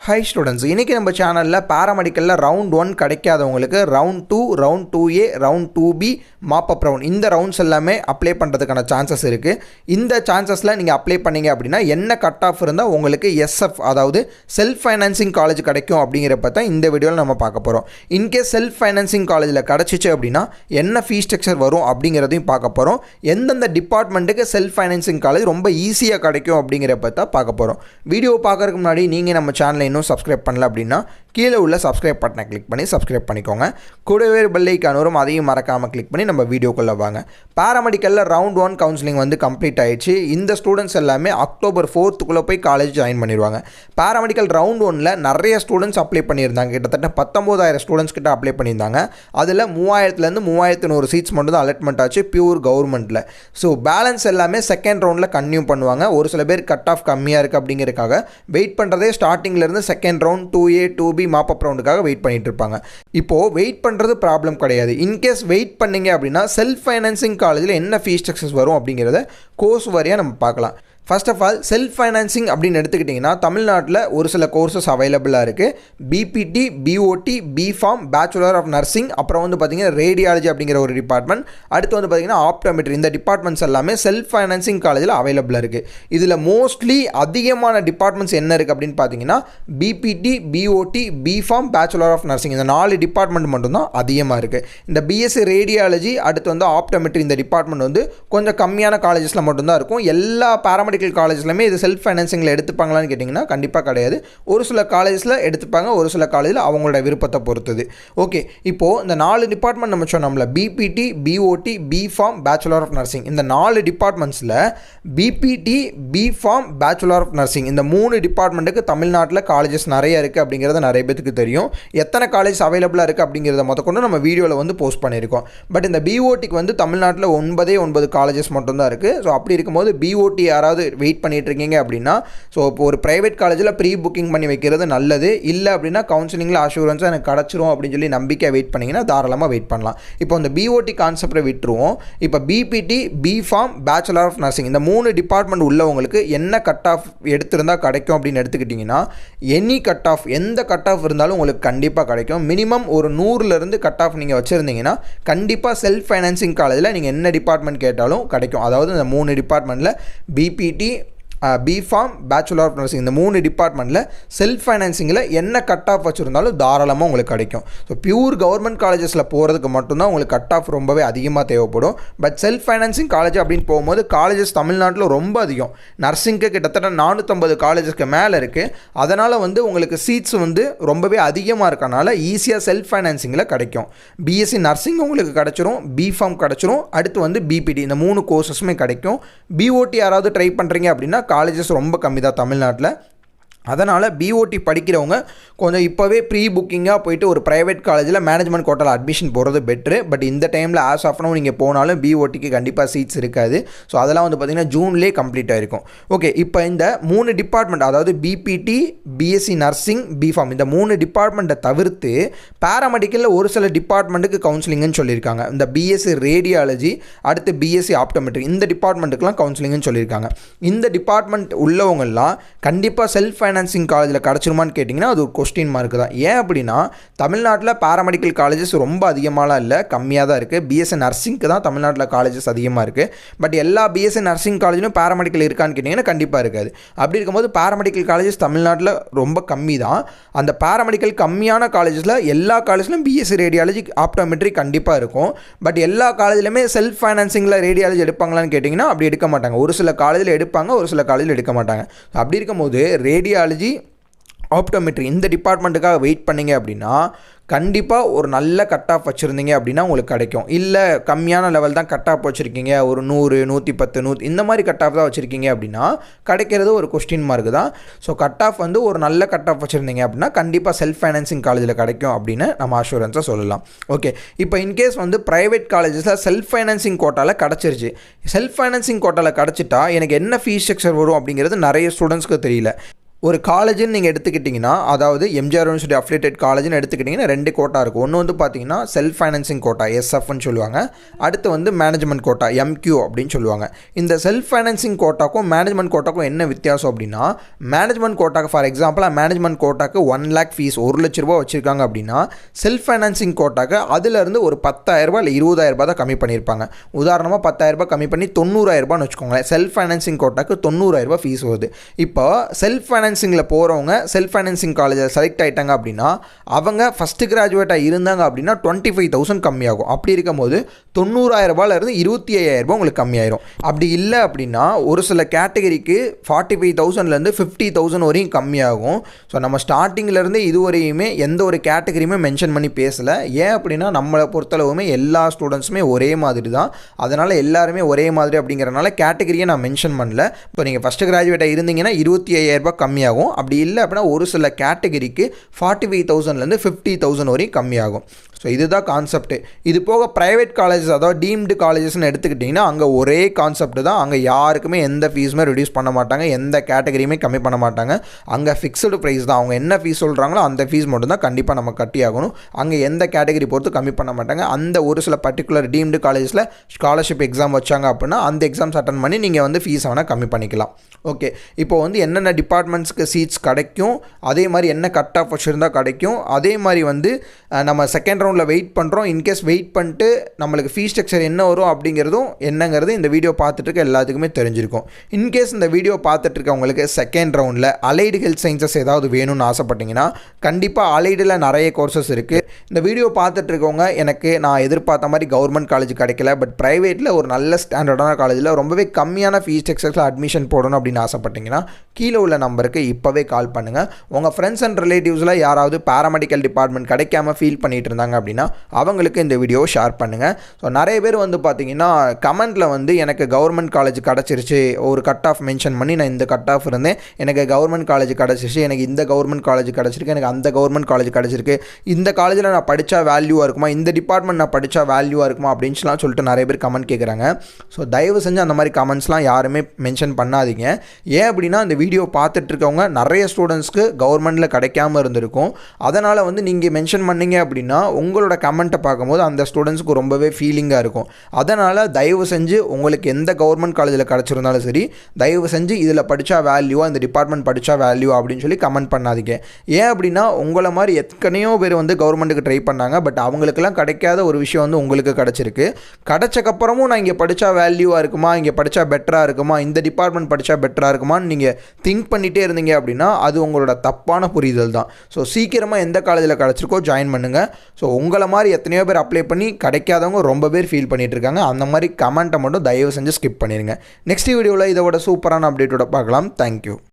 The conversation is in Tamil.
ஹை ஸ்டூடெண்ட்ஸ், இன்றைக்கி நம்ம சேனலில் பேராமெடிக்கலில் ரவுண்ட் 1 கிடைக்காதவங்களுக்கு round 2, round 2A, round 2B, mop up round இந்த ரவுண்ட்ஸ் எல்லாமே அப்ளை பண்ணுறதுக்கான சான்சஸ் இருக்குது. இந்த சான்சஸில் நீங்கள் அப்ளை பண்ணிங்க அப்படின்னா என்ன கட் ஆஃப் இருந்தால் உங்களுக்கு SF அதாவது செல்ஃப் ஃபைனான்சிங் காலேஜ் கிடைக்கும் அப்படிங்கிறப்ப தான் இந்த வீடியோவில் நம்ம பார்க்க போகிறோம். இன்கேஸ் செல்ஃப் ஃபைனான்சிங் காலேஜில் கிடச்சிச்சு அப்படின்னா என்ன ஃபீஸ் ஸ்ட்ரக்சர் வரும் அப்படிங்கிறதையும் பார்க்க போகிறோம். எந்தெந்த டிபார்ட்மெண்ட்டுக்கு செல்ஃப் ஃபைனான்சிங் காலேஜ் ரொம்ப ஈஸியாக கிடைக்கும் அப்படிங்கிறப்ப தான் பார்க்க போகிறோம். வீடியோ பார்க்குறதுக்கு முன்னாடி நீங்கள் நம்ம சேனலை இன்னும் சப்ஸ்கிரைப் பண்ணல அப்படின்னா கீழே உள்ள சப்ஸ்கிரைப் பட்டனை கிளிக் பண்ணி சப்ஸ்கிரைப் பண்ணிக்கோங்க. கூடவே பெல் ஐகான் வரும், அதையும் மறக்காமல் கிளிக் பண்ணி நம்ம வீடியோக்குள்ளே வாங்க. பேராமெடிக்கலில் ரவுண்ட் 1 கவுன்சிலிங் வந்து கம்ப்ளீட் ஆயிடுச்சு. இந்த ஸ்டூடெண்ட்ஸ் எல்லாமே அக்டோபர் 4th போய் காலேஜ் ஜாயின் பண்ணிடுவாங்க. பேராமெடிக்கல் ரவுண்ட் 1ல் நிறைய ஸ்டூடெண்ட்ஸ் அப்ளை பண்ணியிருந்தாங்க. கிட்டத்தட்ட 19,000 ஸ்டூடெண்ட்ஸ் கிட்ட அப்ளை பண்ணியிருந்தாங்க. அதில் 3000லேருந்து 3100 சீட்ஸ் மட்டும் தான் அலாட்மெண்ட் ஆச்சு பியூர் கவர்மெண்ட்டில். ஸோ பேலன்ஸ் எல்லாமே செகண்ட் ரவுண்டில் கன்டினியூ பண்ணுவாங்க. ஒரு சில பேர் கட் ஆஃப் கம்மியாக இருக்குது அப்படிங்கிறதுக்காக வெயிட் பண்ணுறதே ஸ்டார்டிங்லேருந்து second round 2A, 2B mop up ரவுண்டுக்காக வெயிட் பண்ணிட்டு இருப்பாங்க. இப்போது வெயிட் பண்ணுறது ப்ராப்ளம் கிடையாது. இன்கேஸ் வெயிட் பண்ணிங்க அப்படின்னா செல்ஃப் ஃபைனான்சிங் காலேஜில் என்ன ஃபீஸ் ஸ்ட்ரக்சர்ஸ் வரும் அப்படிங்கிறத கோர்ஸ் வாரியாக நம்ம பார்க்கலாம். First of all self financing அப்படின்னு எடுத்துக்கிட்டிங்கன்னா தமிழ்நாட்டில் ஒரு சில கோர்சஸ் அவைலபிளாக இருக்குது. BPT, BOT, BPharm, bachelor of nursing, அப்புறம் வந்து பார்த்திங்கன்னா ரேடியாலஜி அப்படிங்கிற ஒரு டிபார்ட்மெண்ட், அடுத்து வந்து பார்த்திங்கன்னா ஆப்டோமெட்ரி, இந்த டிபார்ட்மெண்ட்ஸ் எல்லாமே செல்ஃப் ஃபைனான்சிங் காலேஜில் அவைலபிளாக இருக்குது. இதில் மோஸ்ட்லி அதிகமான டிபார்ட்மெண்ட்ஸ் என்ன இருக்குது அப்படின்னு பார்த்தீங்கன்னா BPT, BOT, BPharm, bachelor of nursing, இந்த 4 டிபார்ட்மெண்ட் மட்டும்தான் அதிகமாக இருக்குது. இந்த BSc ரேடியாலஜி, அடுத்து வந்து ஆப்டோமெட்ரி, இந்த டிபார்ட்மெண்ட் வந்து கொஞ்சம் கம்மியான காலேஜஸில் மட்டும்தான் இருக்கும். எல்லா பேராமெடிக்கல் காலேஜ்லையுமே இது செல்ஃப் ஃபைனான்சிங்கில் எடுத்துப்பாங்களான்னு கேட்டிங்கன்னா கண்டிப்பாக கிடையாது. ஒரு சில காலேஜில் எடுத்துப்பாங்க, ஒரு சில காலேஜில் அவங்களோட விருப்பத்தை பொறுத்தது. ஓகே, இப்போது இந்த 4 டிபார்ட்மெண்ட் நம்ம சொன்னோம்ல, BPT, BOT, BPharm, bachelor of nursing, இந்த 4 டிபார்ட்மெண்ட்ஸில் BPT, BPharm, bachelor of nursing இந்த 3 டிபார்ட்மெண்ட்டுக்கு தமிழ்நாட்டில் காலேஜஸ் நிறைய இருக்குது அப்படிங்கிறது நிறைய பேருக்கு தெரியும். எத்தனை காலேஜ் அவைலபிளாக இருக்குது அப்படிங்கிறத மொத்தக்கொண்டு நம்ம வீடியோவில் வந்து போஸ்ட் பண்ணியிருக்கோம். பட் இந்த BOTக்கு வந்து தமிழ்நாட்டில் 9 காலேஜஸ் மட்டும்தான் இருக்குது. ஸோ அப்படி இருக்கும்போது BOT யாராவது வெயிட் பண்ணிட்டு இருக்கீங்க அப்படின்னா, ஸோ இப்போ ஒரு ப்ரைவேட் காலேஜில் ப்ரீ புக்கிங் பண்ணி வைக்கிறது நல்லது. இல்லை அப்படின்னா கவுன்சிலிங்கில் அஷூரன்ஸாக எனக்கு கிடச்சிரும் அப்படின்னு சொல்லி நம்பிக்கை வெயிட் பண்ணிங்கன்னா தாராளமாக வெயிட் பண்ணலாம். இப்போ இந்த BOT கான்செப்டை விட்டுருவோம். இப்போ BPT, BPharm, bachelor of nursing இந்த 3 டிபார்ட்மெண்ட் உள்ளவங்களுக்கு என்ன கட் ஆஃப் எடுத்திருந்தால் கிடைக்கும் அப்படின்னு எடுத்துக்கிட்டிங்கன்னா, எனி கட் ஆஃப், எந்த கட் ஆஃப் இருந்தாலும் உங்களுக்கு கண்டிப்பாக கிடைக்கும். மினிமம் ஒரு 100லேருந்து கட் ஆஃப் நீங்கள் வச்சுருந்தீங்கன்னா கண்டிப்பாக செல்ஃப் ஃபைனான்சிங் காலேஜில் நீங்கள் என்ன டிபார்ட்மெண்ட் கேட்டாலும் கிடைக்கும். அதாவது இந்த 3 டிபார்ட்மெண்ட்டில் BPT, BPharm, bachelor of nursing இந்த 3 டிபார்ட்மெண்ட்டில் செல்ஃப் ஃபைனான்சிங்கில் என்ன கட் ஆஃப் வச்சுருந்தாலும் தாராளமாக உங்களுக்கு கிடைக்கும். ஸோ பியூர் கவர்மெண்ட் காலேஜஸில் போகிறதுக்கு மட்டும்தான் உங்களுக்கு கட் ஆஃப் ரொம்பவே அதிகமாக தேவைப்படும். பட் செல்ஃப் ஃபைனான்சிங் காலேஜ் அப்படின்னு போகும்போது காலேஜஸ் தமிழ்நாட்டில் ரொம்ப அதிகம். நர்சிங்க்கு கிட்டத்தட்ட 450 காலேஜஸ்க்கு மேலே இருக்குது. அதனால் வந்து உங்களுக்கு சீட்ஸ் வந்து ரொம்பவே அதிகமாக இருக்கனால ஈஸியாக செல்ஃப் ஃபைனான்சிங்கில் கிடைக்கும். BSc நர்சிங் உங்களுக்கு கிடச்சிரும், BPharm கிடச்சிரும், அடுத்து வந்து BPT இந்த 3 கோர்சஸுமே கிடைக்கும். BOT யாராவது ட்ரை பண்ணுறீங்க அப்படின்னா காலேஜஸ் ரொம்ப கம்மி தான் தமிழ்நாட்டில். அதனால் BOT படிக்கிறவங்க கொஞ்சம் இப்போவே ப்ரீ புக்கிங்காக போயிட்டு ஒரு ப்ரைவேட் காலேஜில் மேனேஜ்மெண்ட் கோட்டாவில் அட்மிஷன் போகிறது பெட்ரு. பட் இந்த டைமில் ஆஸ் ஆஃப் நவ் நீங்கள் போனாலும் BOTக்கு கண்டிப்பாக சீட்ஸ் இருக்காது. ஸோ அதெல்லாம் வந்து பார்த்திங்கன்னா ஜூன்லேயே கம்ப்ளீட் ஆகிருக்கும். ஓகே, இப்போ இந்த 3 டிபார்ட்மெண்ட் அதாவது BPT, BSc நர்சிங், BPharm இந்த 3 டிபார்ட்மெண்ட்டை தவிர்த்து பேராமெடிக்கலில் ஒரு சில டிபார்ட்மெண்ட்டுக்கு கவுன்சிலிங்னு சொல்லியிருக்காங்க. இந்த BSc ரேடியாலஜி, அடுத்து BSc ஆப்டோமெட்ரி இந்த டிபார்ட்மெண்ட்டுக்கெலாம் கவுன்சிலிங்னு சொல்லியிருக்காங்க. இந்த டிபார்ட்மெண்ட் உள்ளவங்கெல்லாம் கண்டிப்பாக செல்ஃப் ஃபைனான்சிங் காலேஜில் கிடச்சிருமான்னு கேட்டிங்கன்னா அது ஒரு கொஸ்டின் மார்க் தான். ஏன் அப்படின்னா தமிழ்நாட்டில் பேராமெடிக்கல் காலேஜஸ் ரொம்ப அதிகமாகலாம் இல்லை, கம்மியாக தான் இருக்குது. BSc நர்சிங்க்கு தான் தமிழ்நாட்டில் காலேஜஸ் அதிகமாக இருக்குது. பட் எல்லா BSc நர்சிங் காலேஜிலும் பேராமெடிக்கல் இருக்கான்னு கேட்டிங்கன்னா கண்டிப்பாக இருக்காது. அப்படி இருக்கும்போது பேராமெடிக்கல் காலேஜஸ் தமிழ்நாட்டில் ரொம்ப கம்மி தான். அந்த பேராமெடிக்கல் கம்மியான காலேஜஸில் எல்லா காலேஜ்லையும் BSc ரேடியாலஜி, ஆப்டோமெட்ரி கண்டிப்பாக இருக்கும். பட் எல்லா காலேஜ்லையுமே செல்ஃப் ஃபைனான்சிங்கில் ரேடியாலஜி எடுப்பாங்களான்னு கேட்டிங்கன்னா அப்படி எடுக்க மாட்டாங்க. ஒரு சில காலேஜில் எடுப்பாங்க, ஒரு சில காலேஜில் எடுக்க மாட்டாங்க. அப்படி இருக்கும்போது ரேடியாலஜி, ஆப்டோமெட்ரி இந்த டிபார்ட்மெண்ட்டுக்காக வெயிட் பண்ணிங்க அப்படின்னா கண்டிப்பாக ஒரு நல்ல கட் ஆஃப் வச்சுருந்தீங்க அப்படின்னா உங்களுக்கு கிடைக்கும். இல்லை கம்மியான லெவல் தான் கட் ஆஃப் வச்சுருக்கீங்க, ஒரு 100, 110, 100 இந்த மாதிரி கட் ஆஃப் தான் வச்சுருக்கீங்க அப்படின்னா கிடைக்கிறது ஒரு கொஸ்டின் மார்க் தான். ஸோ கட் ஆஃப் வந்து ஒரு நல்ல கட் ஆஃப் வச்சுருந்தீங்க அப்படின்னா கண்டிப்பாக செல்ஃப் ஃபைனான்சிங் காலேஜில் கிடைக்கும் அப்படின்னு நம்ம அஷூரன்ஸாக சொல்லலாம். ஓகே, இப்போ இன்கேஸ் வந்து ப்ரைவேட் காலேஜஸில் செல்ஃப் ஃபைனான்சிங் கோட்டாவில் கிடச்சிருச்சு. செல்ஃப் ஃபைனான்சிங் கோட்டாவில் கிடச்சிட்டா எனக்கு என்ன ஃபீஸ் ஸ்ட்ரக்சர் வரும் அப்படிங்கிறது நிறைய ஸ்டூடெண்ட்ஸ்க்கு தெரியல. ஒரு காலேஜ்னு நீங்கள் எடுத்துக்கிட்டிங்கன்னா, அதாவது எம்ஜிஆர் யூனிவர்சிட்டி அஃபிலியேட்டட் காலேஜ்னு எடுத்துக்கிட்டிங்கன்னா 2 கோட்டா இருக்கும். ஒன்று வந்து பார்த்தீங்கன்னா செல்ஃப் ஃபைனான்சிங் கோட்டா எஸ்எஃப்னு சொல்லுவாங்க. அடுத்து வந்து மேனேஜ்மெண்ட் கோட்டா எம்கியூ அப்படின்னு சொல்லுவாங்க. இந்த செல்ஃப் ஃபைனான்சிங் கோட்டாக்கும் மேனேஜ்மெண்ட் கோட்டாக்கும் என்ன வித்தியாசம் அப்படின்னா, மேனேஜ்மெண்ட் கோட்டாக்கு ஃபார் எக்ஸாம்பிள் மேனேஜ்மெண்ட் கோட்டாக்கு 1 lakh ஃபீஸ் ₹1,00,000 வச்சுருக்காங்க அப்படின்னா, செல்ஃப் ஃபைனான்சிங் கோட்டாக்கு அதிலிருந்து ஒரு ₹10,000 இல்லை ₹20,000 தான் கம்மி பண்ணியிருப்பாங்க. உதாரணமாக ₹10,000 கம்மி பண்ணி ₹90,000 வச்சுக்கோங்களேன். செல்ஃப் ஃபைனான்சிங் கோட்டாக்கு ₹90,000 ஃபீஸ் வருது. இப்போ செல்ஃப் ஃபைனான்சிங்கில் போகிறவங்க செல்ஃப் ஃபைனான்சிங் காலேஜில் செலக்ட் ஆகிட்டாங்க அப்படின்னா, அவங்க ஃபஸ்ட்டு கிராஜுவேட்டாக இருந்தாங்க அப்படின்னா 25,000 கம்மியாகும். அப்படி இருக்கும்போது ₹90,000 ₹25,000 உங்களுக்கு கம்மியாயிரும். அப்படி இல்லை அப்படின்னா ஒரு சில கேட்டகரிக்கு 45,000 50,000 வரையும் கம்மியாகும். ஸோ நம்ம ஸ்டார்டிங்கிலேருந்து இதுவரையுமே எந்த ஒரு கேட்டகரியுமே மென்ஷன் பண்ணி பேசலை. ஏன் அப்படின்னா நம்மளை பொறுத்தளவுமே எல்லா ஸ்டூடெண்ட்ஸுமே ஒரே மாதிரி தான். அதனால் எல்லாருமே ஒரே மாதிரி அப்படிங்கிறனால கேட்டகரியை நான் மென்ஷன் பண்ணல. இப்போ நீங்கள் ஃபஸ்ட்டு கிராஜுவேட்டாக இருந்தீங்கன்னா ₹25,000 கம்மியாகும். அப்படி இல்லை அப்படின்னா ஒரு சில கேட்டகரிக்கு 45,000 50,000 வரையும் கம்மியாகும். ஸோ இதுதான் கான்செப்ட். இது போக ப்ரைவேட் காலேஜஸ் அதாவது டீம்டு காலேஜஸ்ன்னு எடுத்துக்கிட்டிங்கன்னா அங்கே ஒரே கான்செப்ட் தான். அங்கே யாருக்குமே எந்த ஃபீஸுமே ரெடியூஸ் பண்ண மாட்டாங்க, எந்த கேட்டகரியுமே கம்மி பண்ண மாட்டாங்க. அங்கே ஃபிக்ஸ்டு ப்ரைஸ் தான். அவங்க என்ன ஃபீஸ் சொல்கிறாங்களோ அந்த ஃபீஸ் மட்டும் தான் கண்டிப்பாக நம்ம கட்டி ஆகணும். அங்கே எந்த கேட்டகரி பொறுத்து கம்மி பண்ண மாட்டாங்க. அந்த ஒரு சில பர்டிகுலர் டீம்டு காலேஜஸில் ஸ்காலர்ஷிப் எக்ஸாம் வச்சாங்க அப்படின்னா அந்த எக்ஸாம்ஸ் அட்டன் பண்ணி நீங்கள் வந்து ஃபீஸ் வேணால் கம்மி பண்ணிக்கலாம். ஓகே, இப்போ வந்து என்னென்ன டிபார்ட்மெண்ட்ஸ்க்கு சீட்ஸ் கிடைக்கும், அதே மாதிரி என்ன கட் ஆஃப் வச்சுருந்தால் கிடைக்கும், அதே மாதிரி வந்து நம்ம செகண்ட் ரவுண்டில் வெயிட் பண்ணுறோம். இன்கேஸ் வெயிட் பண்ணிட்டு நம்மளுக்கு ஃபீஸ் ஸ்ட்ரக்சர் என்ன வரும் அப்படிங்கிறதும் என்னங்கிறது இந்த வீடியோ பார்த்துட்டு இருக்க எல்லாத்துக்குமே தெரிஞ்சிருக்கும். இன்கேஸ் இந்த வீடியோ பார்த்துட்டு இருக்கவங்களுக்கு செகண்ட் ரவுண்டில் அலைடு ஹெல்த் சயின்சஸ் ஏதாவது வேணும்னு ஆசைப்பட்டீங்கன்னா கண்டிப்பாக அலைடில் நிறைய கோர்சஸ் இருக்குது. இந்த வீடியோ பார்த்துட்டு இருக்கவங்க எனக்கு நான் எதிர்பார்த்த மாதிரி கவர்மெண்ட் காலேஜ் கிடைக்கல, பட் ப்ரைவேட்டில் ஒரு நல்ல ஸ்டாண்டர்டான காலேஜில் ரொம்பவே கம்மியான ஃபீஸ் ஸ்ட்ரக்சர்ஸில் அட்மிஷன் போடணும் அப்படின்னு ஆசைப்பட்டீங்கன்னா கீழே உள்ள நம்பருக்கு இப்போவே கால் பண்ணுங்கள். உங்கள் ஃப்ரெண்ட்ஸ் அண்ட் ரிலேட்டிவ்ஸில் யாராவது பாராமெடிக்கல் டிபார்ட்மெண்ட் கிடைக்காம ஃபீல் பண்ணிட்டு இருந்தாங்க அப்படின்னா அவங்களுக்கு இந்த வீடியோ ஷேர் பண்ணுங்கள். ஸோ நிறைய பேர் வந்து பார்த்தீங்கன்னா கமெண்ட்டில் வந்து எனக்கு கவர்மெண்ட் காலேஜ் கிடச்சிருச்சு, ஒரு கட் ஆஃப் மென்ஷன் பண்ணி நான் இந்த கட் ஆஃப் இருந்தேன், எனக்கு கவர்மெண்ட் காலேஜ் கிடச்சிருச்சு, எனக்கு இந்த கவர்மெண்ட் காலேஜ் கிடச்சிருக்கு, எனக்கு அந்த கவர்மெண்ட் காலேஜ் கிடச்சிருக்கு, இந்த காலேஜில் நான் படித்தா வேல்யூவாக இருக்குமா, இந்த டிபார்ட்மெண்ட் நான் படித்தா வேல்யூவாக இருக்குமா அப்படின்லாம் சொல்லிட்டு நிறைய பேர் கமெண்ட் கேட்குறாங்க. ஸோ தயவு செஞ்சு அந்த மாதிரி கமெண்ட்ஸ்லாம் யாருமே மென்ஷன் பண்ணாதீங்க. ஏன் அப்படின்னா இந்த வீடியோ பார்த்துட்டு இருக்கவங்க நிறைய ஸ்டூடெண்ட்ஸ்க்கு கவர்மெண்ட்டில் கிடைக்காம இருந்திருக்கும். அதனால் வந்து நீங்கள் மென்ஷன் பண்ணீங்க அப்படின்னா உங்களோட கமெண்ட்டை பார்க்கும்போது அந்த ஸ்டூடெண்ட்ஸ்க்கு ரொம்பவே ஃபீலிங்காக இருக்கும். அதனால் தயவு செஞ்சு உங்களுக்கு எந்த கவர்மெண்ட் காலேஜில் கிடச்சிருந்தாலும் சரி, தயவு செஞ்சு இதில் படித்தா வேல்யூவா, இந்த டிபார்ட்மெண்ட் படித்தா வேல்யூ அப்படின்னு சொல்லி கமெண்ட் பண்ணாதீங்க. ஏன் அப்படின்னா உங்களை மாதிரி எத்தனையோ பேர் வந்து கவர்மெண்ட்டுக்கு ட்ரை பண்ணாங்க, பட் அவங்களுக்கெல்லாம் கிடைக்காத ஒரு விஷயம் வந்து உங்களுக்கு கிடச்சிருக்கு. கிடைச்சக்கப்புறமும் நான் இங்கே படித்தா வேல்யூவாக இருக்குமா, இங்கே படித்தா பெட்டராக இருக்குமா, இந்த டிபார்ட்மெண்ட் படித்தா பெட்டராக இருக்குமான்னு நீங்கள் திங்க் பண்ணிகிட்டே இருந்தீங்க அப்படின்னா அது உங்களோட தப்பான புரிதல் தான். ஸோ சீக்கிரமாக எந்த காலேஜில் கிடச்சிருக்கோ ஜாயின் பண்ணுங்கள். ஸோ உங்களை மாதிரி எத்தனையோ பேர் அப்ளை பண்ணி கிடைக்காதவங்க ரொம்ப பேர் ஃபீல் பண்ணிகிட்டு இருக்காங்க. அந்த மாதிரி கமெண்ட்டை மட்டும் தயவு செஞ்சு ஸ்கிப் பண்ணிடுங்க. நெக்ஸ்ட் வீடியோவில் இதோட சூப்பரான அப்டேட்டோட பார்க்கலாம். தேங்க்யூ.